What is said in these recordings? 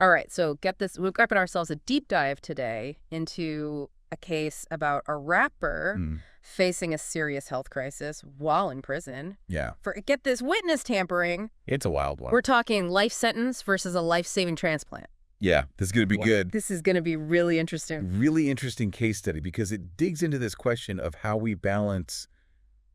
All right, so get this. We've got ourselves a deep dive today into a case about a rapper facing a serious health crisis while in prison. Yeah. For, get this, witness tampering. It's a wild one. We're talking life sentence versus a life-saving transplant. Yeah, this is going to be good. This is going to be really interesting. Really interesting case study because it digs into this question of how we balance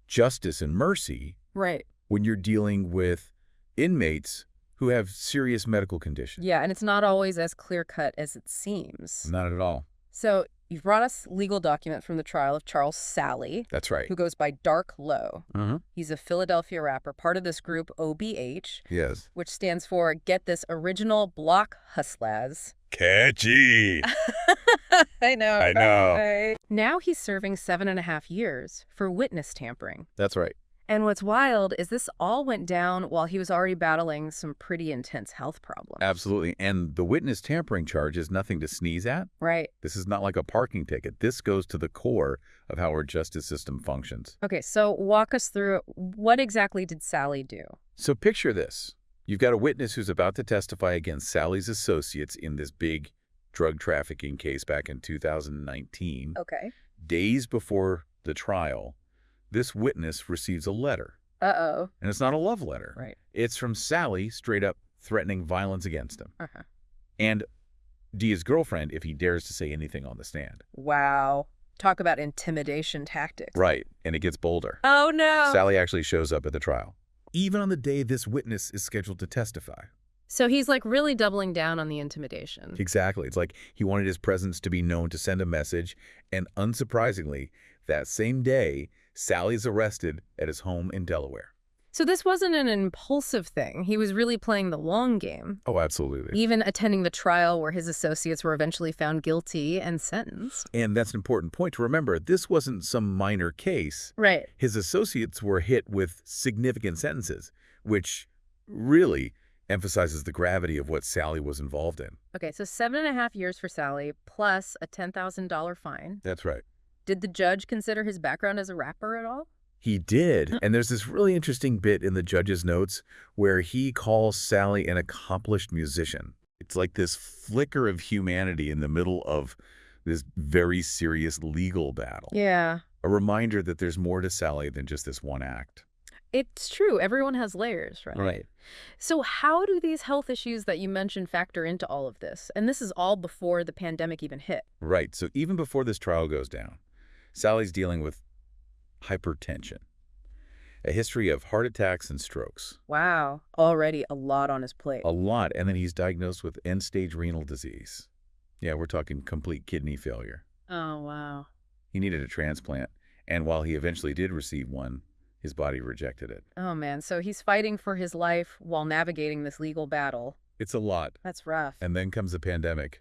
justice and mercy when you're dealing with inmates who have serious medical conditions. Yeah, and it's not always as clear-cut as it seems. Not at all. So you've brought us legal document from the trial of Charles Salley. That's right. Who goes by Dark Low. He's a Philadelphia rapper, part of this group OBH. Yes. Which stands for, get this, Original Block Hustlaz. Catchy. I know. I know. Now he's serving 7.5 years for witness tampering. That's right. And what's wild is this all went down while he was already battling some pretty intense health problems. Absolutely. And the witness tampering charge is nothing to sneeze at. Right. This is not like a parking ticket. This goes to the core of how our justice system functions. Okay, so walk us through, what exactly did Salley do? So picture this. You've got a witness who's about to testify against Salley's associates in this big drug trafficking case back in 2019. Okay. Days before the trial, this witness receives a letter. Uh-oh. And it's not a love letter. Right. It's from Salley, straight up threatening violence against him. Uh-huh. And Dia's girlfriend if he dares to say anything on the stand. Wow. Talk about intimidation tactics. Right. And it gets bolder. Oh, no. Salley actually shows up at the trial, even on the day this witness is scheduled to testify. So he's like really doubling down on the intimidation. Exactly. It's like he wanted his presence to be known to send a message. And unsurprisingly, that same day, Salley's arrested at his home in Delaware. So this wasn't an impulsive thing. He was really playing the long game. Oh, absolutely. Even attending the trial where his associates were eventually found guilty and sentenced. And that's an important point to remember. This wasn't some minor case. Right. His associates were hit with significant sentences, which really emphasizes the gravity of what Salley was involved in. Okay, so 7.5 years for Salley plus a $10,000 fine. That's right. Did the judge consider his background as a rapper at all? He did. And there's this really interesting bit in the judge's notes where he calls Salley an accomplished musician. It's like this flicker of humanity in the middle of this very serious legal battle. Yeah. A reminder that there's more to Salley than just this one act. It's true. Everyone has layers, right? Right. So how do these health issues that you mentioned factor into all of this? And this is all before the pandemic even hit. Right. So even before this trial goes down, Salley's dealing with hypertension, a history of heart attacks and strokes. Wow. Already a lot on his plate. A lot. And then he's diagnosed with end-stage renal disease. Yeah, we're talking complete kidney failure. Oh, wow. He needed a transplant. And while he eventually did receive one, his body rejected it. Oh, man. So he's fighting for his life while navigating this legal battle. It's a lot. That's rough. And then comes the pandemic.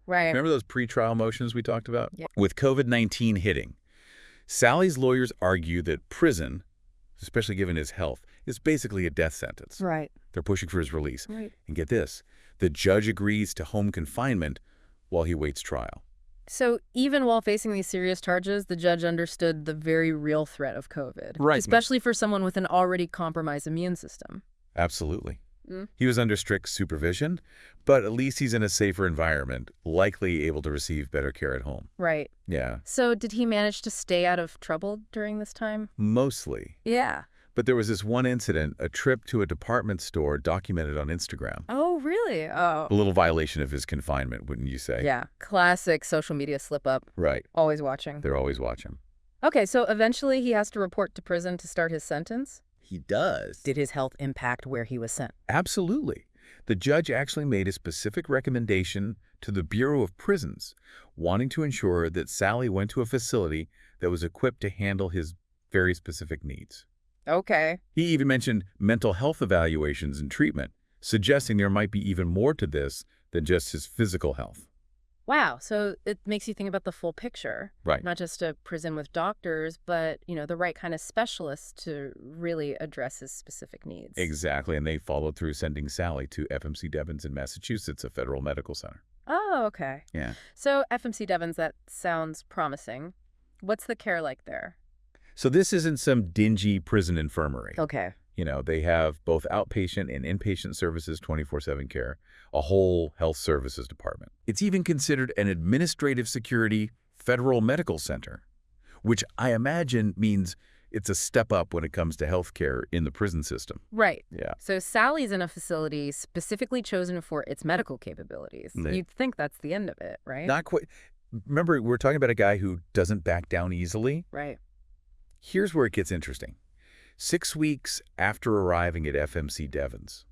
Right. Remember those pre-trial motions we talked about? Yeah. With COVID-19 hitting, Salley's lawyers argue that prison, especially given his health, is basically a death sentence. Right. They're pushing for his release. Right. And get this, the judge agrees to home confinement while he waits trial. So even while facing these serious charges, the judge understood the very real threat of COVID. Right. Especially for someone with an already compromised immune system. Absolutely. He was under strict supervision, but at least he's in a safer environment, likely able to receive better care at home. Right. Yeah. So did he manage to stay out of trouble during this time? Mostly. Yeah. But there was this one incident, a trip to a department store documented on Instagram. Oh, really? Oh. A little violation of his confinement, wouldn't you say? Yeah. Classic social media slip-up. Right. Always watching. They're always watching. Okay, so eventually he has to report to prison to start his sentence? He does. Did his health impact where he was sent? Absolutely. The judge actually made a specific recommendation to the Bureau of Prisons, wanting to ensure that Salley went to a facility that was equipped to handle his very specific needs. Okay. He even mentioned mental health evaluations and treatment, suggesting there might be even more to this than just his physical health. Wow. So it makes you think about the full picture. Right. Not just a prison with doctors, but, you know, the right kind of specialists to really address his specific needs. Exactly. And they followed through, sending Salley to FMC Devens in Massachusetts, a federal medical center. Oh, okay. Yeah. So FMC Devens, that sounds promising. What's the care like there? So this isn't some dingy prison infirmary. Okay. They have both outpatient and inpatient services, 24/7 care, a whole health services department. It's even considered an administrative security federal medical center, which I imagine means it's a step up when it comes to healthcare in the prison system. Right. Yeah. So Sally's in a facility specifically chosen for its medical capabilities. You'd think that's the end of it, right? Not quite. Remember, we're talking about a guy who doesn't back down easily. Right. Here's where it gets interesting. 6 weeks after arriving at FMC Devens,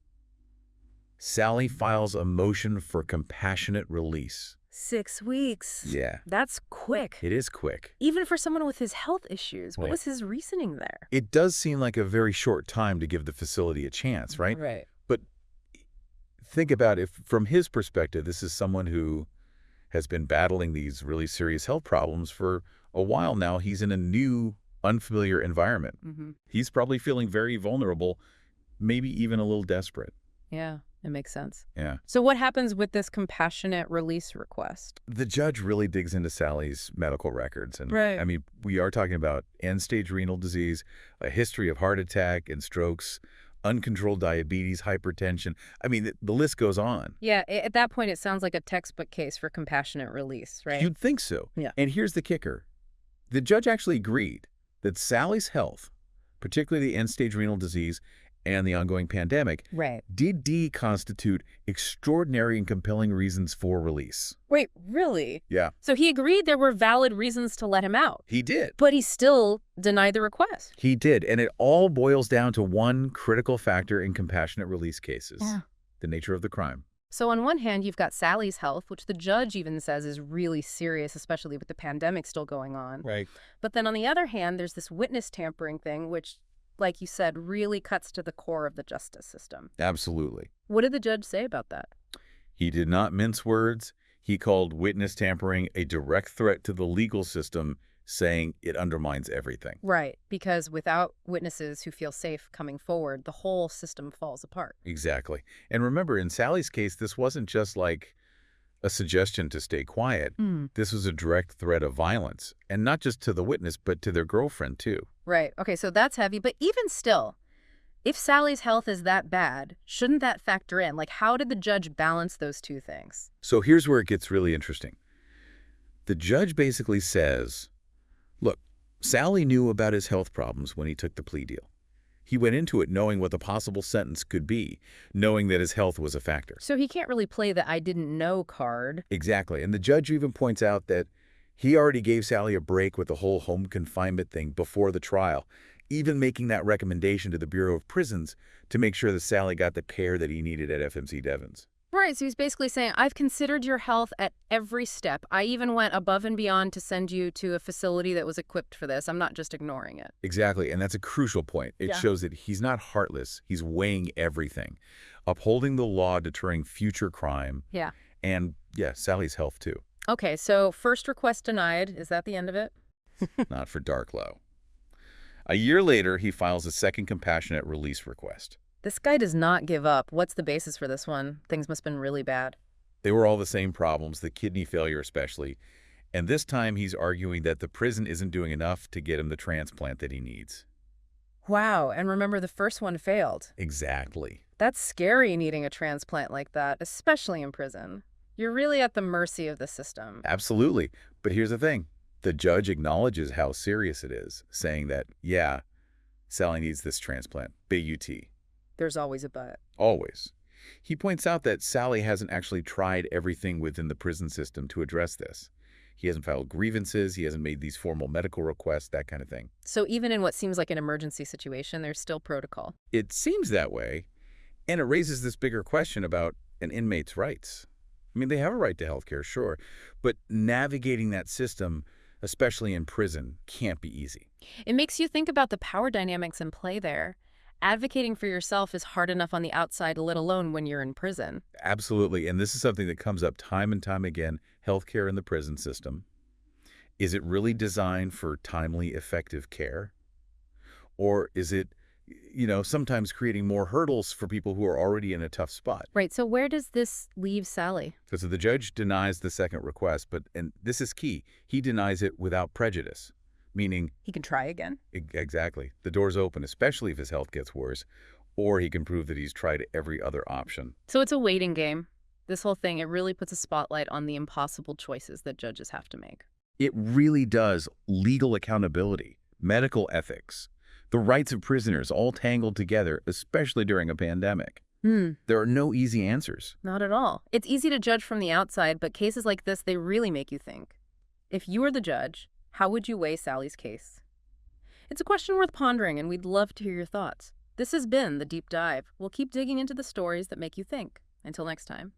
Salley files a motion for compassionate release. 6 weeks. Yeah. That's quick. It is quick. Even for someone with his health issues. What was his reasoning there? It does seem like a very short time to give the facility a chance, right? Right. But think about if, from his perspective, this is someone who has been battling these really serious health problems for a while now. He's in a new, unfamiliar environment. He's probably feeling very vulnerable, maybe even a little desperate. Yeah, it makes sense. Yeah. So what happens with this compassionate release request? The judge really digs into Sally's medical records. And Right. I mean, we are talking about end-stage renal disease, a history of heart attack and strokes, uncontrolled diabetes, hypertension. I mean, the list goes on. Yeah, at that point, it sounds like a textbook case for compassionate release, right? You'd think so. Yeah. And here's the kicker. The judge actually agreed that Sally's health, particularly the end-stage renal disease and the ongoing pandemic, Right. did constitute extraordinary and compelling reasons for release. Wait, really? Yeah. So he agreed there were valid reasons to let him out, He did. but he still denied the request. He did. And it all boils down to one critical factor in compassionate release cases. Yeah. The nature of the crime. So on one hand, you've got Sally's health, which the judge even says is really serious, especially with the pandemic still going on. Right. But then on the other hand, there's this witness tampering thing, which, like you said, really cuts to the core of the justice system. Absolutely. What did the judge say about that? He did not mince words. He called witness tampering a direct threat to the legal system, saying it undermines everything. Right, because without witnesses who feel safe coming forward, the whole system falls apart. Exactly. And remember, in Sally's case, this wasn't just like a suggestion to stay quiet. This was a direct threat of violence, and not just to the witness, but to their girlfriend, too. Right. Okay, so that's heavy. But even still, if Sally's health is that bad, shouldn't that factor in? Like, how did the judge balance those two things? So here's where it gets really interesting. The judge basically says, look, Salley knew about his health problems when he took the plea deal. He went into it knowing what the possible sentence could be, knowing that his health was a factor. So he can't really play the I didn't know card. Exactly. And the judge even points out that he already gave Salley a break with the whole home confinement thing before the trial, even making that recommendation to the Bureau of Prisons to make sure that Salley got the care that he needed at FMC Devens. Right, so he's basically saying, I've considered your health at every step. I even went above and beyond to send you to a facility that was equipped for this. I'm not just ignoring it. Exactly, and that's a crucial point. It shows that he's not heartless. He's weighing everything, upholding the law, deterring future crime, Yeah. and, yeah, Sally's health, too. Okay, so first request denied. Is that the end of it? Not for Darklow. A year later, he files a second compassionate release request. This guy does not give up. What's the basis for this one? Things must have been really bad. They were all the same problems, the kidney failure especially. And this time he's arguing that the prison isn't doing enough to get him the transplant that he needs. Wow, and remember the first one failed. Exactly. That's scary, needing a transplant like that, especially in prison. You're really at the mercy of the system. Absolutely. But here's the thing. The judge acknowledges how serious it is, saying that, yeah, Salley needs this transplant. Big UT. There's always a but. Always. He points out that Salley hasn't actually tried everything within the prison system to address this. He hasn't filed grievances, he hasn't made these formal medical requests, that kind of thing. So even in what seems like an emergency situation, there's still protocol. It seems that way, and it raises this bigger question about an inmate's rights. I mean, they have a right to health care, sure, but navigating that system, especially in prison, can't be easy. It makes you think about the power dynamics in play there. Advocating for yourself is hard enough on the outside, let alone when you're in prison. Absolutely, and this is something that comes up time and time again, healthcare in the prison system. Is it really designed for timely, effective care? Or is it, sometimes creating more hurdles for people who are already in a tough spot? Right, so where does this leave Salley? So the judge denies the second request, and this is key, he denies it without prejudice. meaning He can try again. exactly. The door's open, especially if his health gets worse, or he can prove that he's tried every other option. So it's a waiting game. This whole thing, it really puts a spotlight on the impossible choices that judges have to make. It really does. Legal accountability, medical ethics, the rights of prisoners all tangled together, especially during a pandemic. There are no easy answers. Not at all. It's easy to judge from the outside, but cases like this, they really make you think. If you were the judge, how would you weigh Sally's case? It's a question worth pondering, and we'd love to hear your thoughts. This has been The Deep Dive. We'll keep digging into the stories that make you think. Until next time.